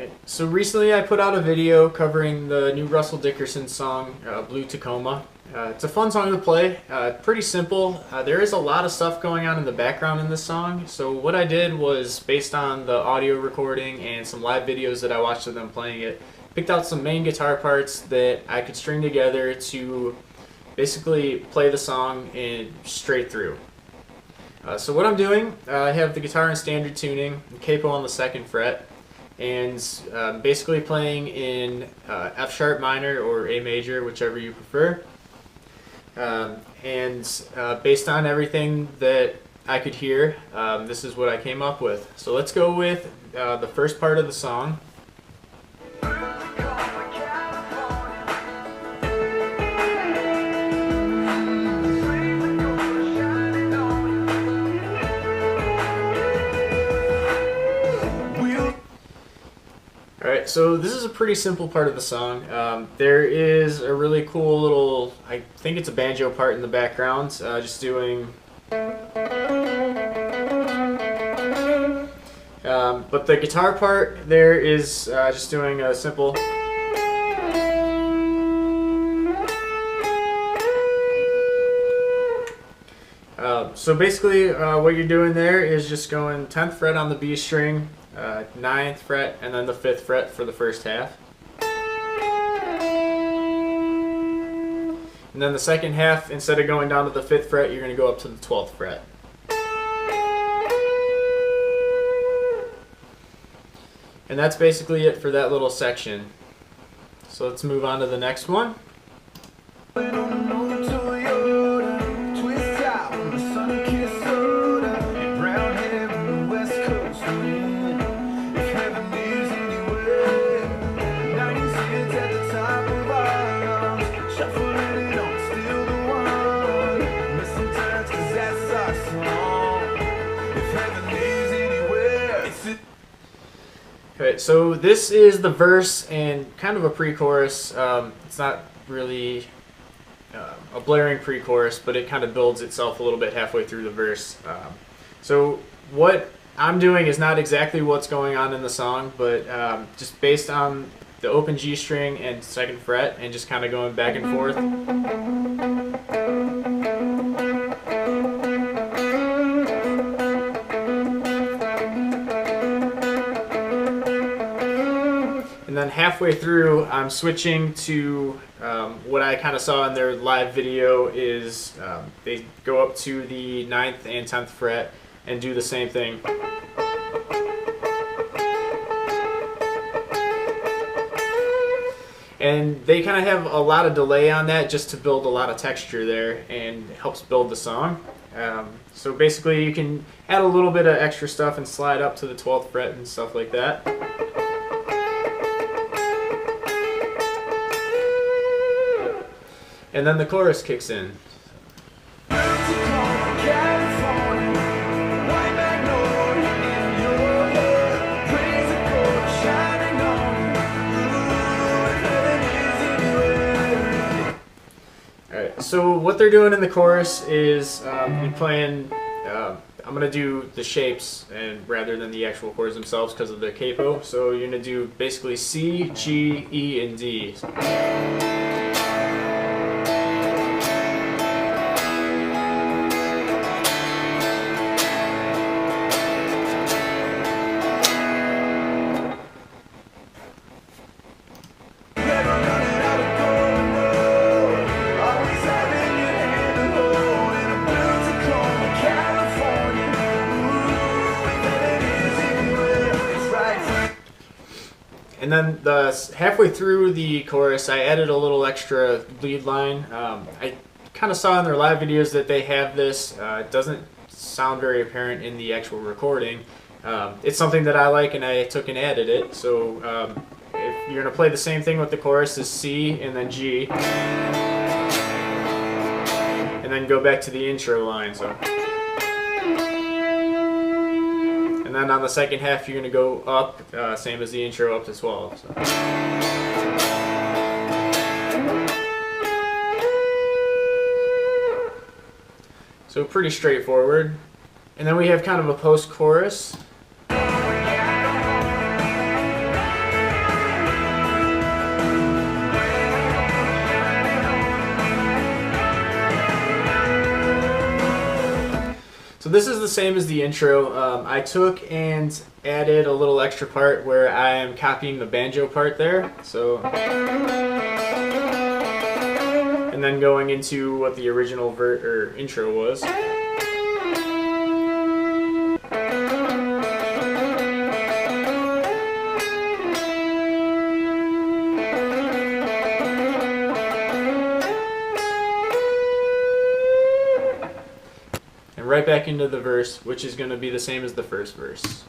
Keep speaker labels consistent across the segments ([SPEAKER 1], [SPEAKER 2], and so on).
[SPEAKER 1] Okay, so recently I put out a video covering the new Russell Dickerson song, Blue Tacoma. It's a fun song to play, pretty simple. There is a lot of stuff going on in the background in this song, so what I did was, based on the audio recording and some live videos that I watched of them playing it, picked out some main guitar parts that I could string together to basically play the song in straight through. So what I'm doing, I have the guitar in standard tuning, the capo on the 2nd fret, and basically playing in F sharp minor or A major, whichever you prefer. Based on everything that I could hear, this is what I came up with. So let's go with the first part of the song. Alright, so this is a pretty simple part of the song. There is a really cool little, I think it's a banjo part in the background, just doing... but the guitar part there is just doing a simple... So basically what you're doing there is just going 10th fret on the B string, 9th fret, and then the 5th fret for the first half. And then the second half, instead of going down to the 5th fret, you're going to go up to the 12th fret. And that's basically it for that little section. So let's move on to the next one. Okay, so this is the verse and kind of a pre-chorus. It's not really a blaring pre-chorus, but it kind of builds itself a little bit halfway through the verse. So what I'm doing is not exactly what's going on in the song, but just based on the open G string and 2nd fret and just kind of going back and forth. And then halfway through, I'm switching to what I kind of saw in their live video is they go up to the 9th and 10th fret and do the same thing. And they kind of have a lot of delay on that just to build a lot of texture there, and it helps build the song. So basically you can add a little bit of extra stuff and slide up to the 12th fret and stuff like that. And then the chorus kicks in. Alright, so what they're doing in the chorus is you're playing, I'm going to do the shapes and rather than the actual chords themselves because of the capo. So you're going to do basically C, G, E, and D. And then halfway through the chorus, I added a little extra lead line. I kind of saw in their live videos that they have this. It doesn't sound very apparent in the actual recording. It's something that I like, and I took and added it. So if you're going to play the same thing with the chorus as C and then G, and then go back to the intro line. So. And then on the second half, you're going to go up, same as the intro, up to 12. So pretty straightforward. And then we have kind of a post-chorus. this is the same as the intro. I took and added a little extra part where I am copying the banjo part there. So, and then going into what the original intro was. And right back into the verse, which is going to be the same as the first verse.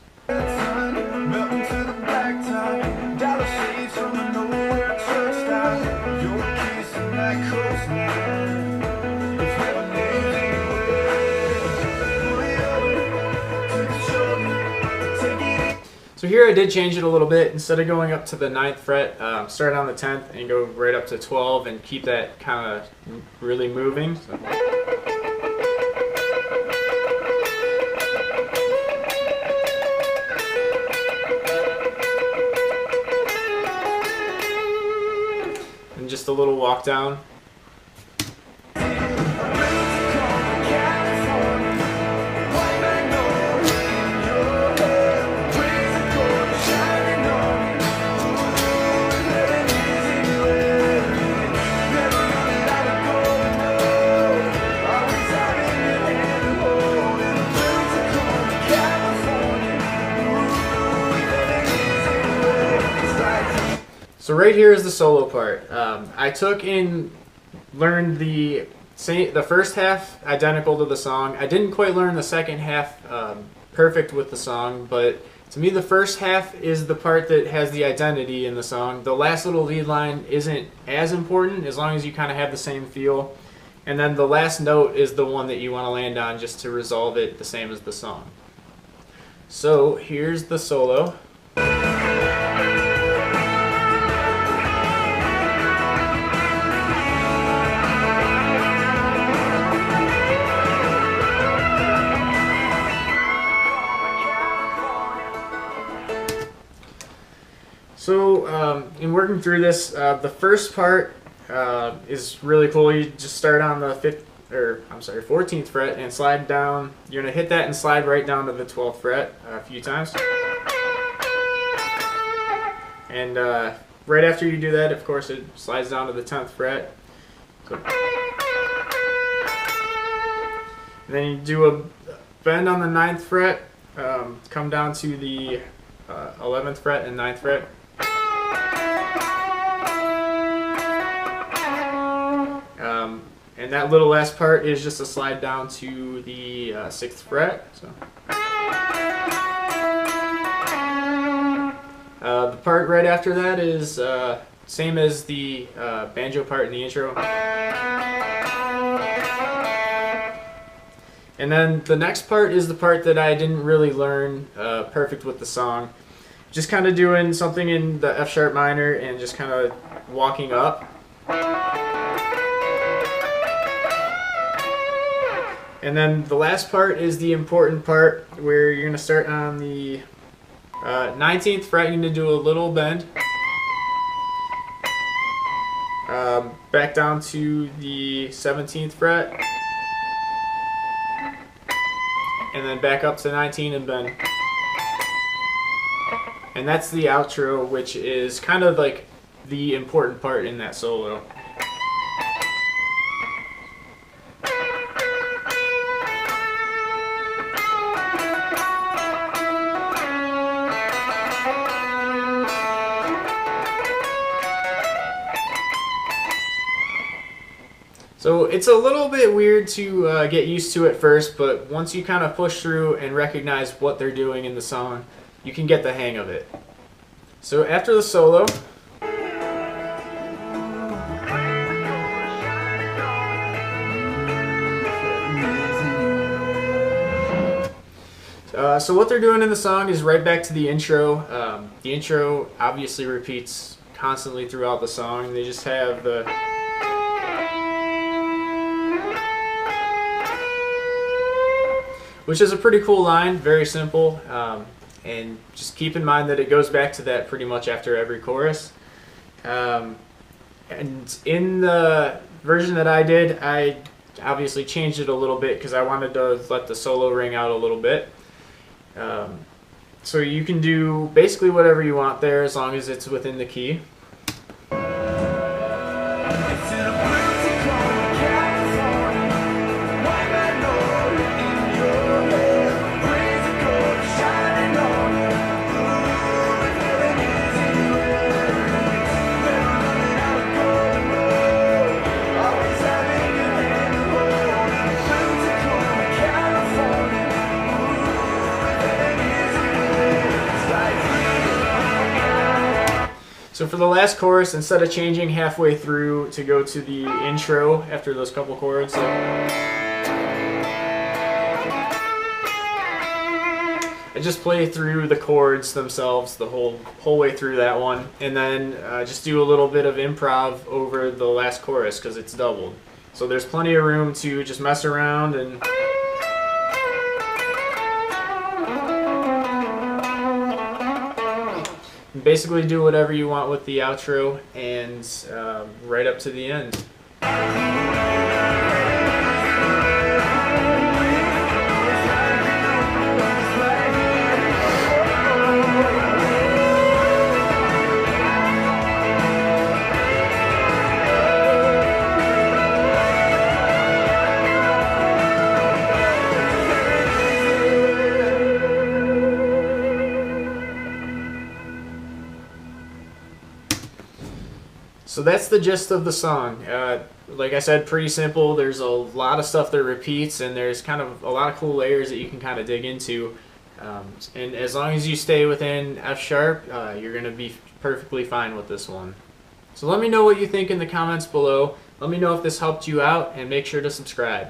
[SPEAKER 1] So here I did change it a little bit. Instead of going up to the 9th fret, start on the 10th and go right up to 12 and keep that kind of really moving. So. And just a little walk down. So right here is the solo part. I took and learned the first half identical to the song. I didn't quite learn the second half perfect with the song, but to me the first half is the part that has the identity in the song. The last little lead line isn't as important as long as you kind of have the same feel. And then the last note is the one that you want to land on just to resolve it the same as the song. So here's the solo. So in working through this, the first part is really cool. You just start on the 14th fret and slide down. You're gonna hit that and slide right down to the 12th fret a few times. And right after you do that, of course, it slides down to the 10th fret. So, and then you do a bend on the 9th fret, come down to the 11th fret and 9th fret. And that little last part is just a slide down to the 6th fret. So. The part right after that is same as the banjo part in the intro. And then the next part is the part that I didn't really learn perfect with the song. Just kind of doing something in the F sharp minor and just kind of walking up. And then the last part is the important part where you're going to start on the 19th fret. You're going to do a little bend. Back down to the 17th fret. And then back up to 19 and bend. And that's the outro, which is kind of like the important part in that solo. So it's a little bit weird to get used to at first, but once you kind of push through and recognize what they're doing in the song, you can get the hang of it. So after the solo, so what they're doing in the song is right back to the intro. The intro obviously repeats constantly throughout the song. They just have the which is a pretty cool line, very simple, and just keep in mind that it goes back to that pretty much after every chorus. And in the version that I did, I obviously changed it a little bit because I wanted to let the solo ring out a little bit. So you can do basically whatever you want there as long as it's within the key. So for the last chorus, instead of changing halfway through to go to the intro after those couple chords, I just play through the chords themselves the whole way through that one, and then just do a little bit of improv over the last chorus because it's doubled. So there's plenty of room to just mess around and basically do whatever you want with the outro and right up to the end. So that's the gist of the song. Like I said, pretty simple. There's a lot of stuff that repeats, and there's kind of a lot of cool layers that you can kind of dig into. And as long as you stay within F sharp, you're going to be perfectly fine with this one. So let me know what you think in the comments below. Let me know if this helped you out, and make sure to subscribe.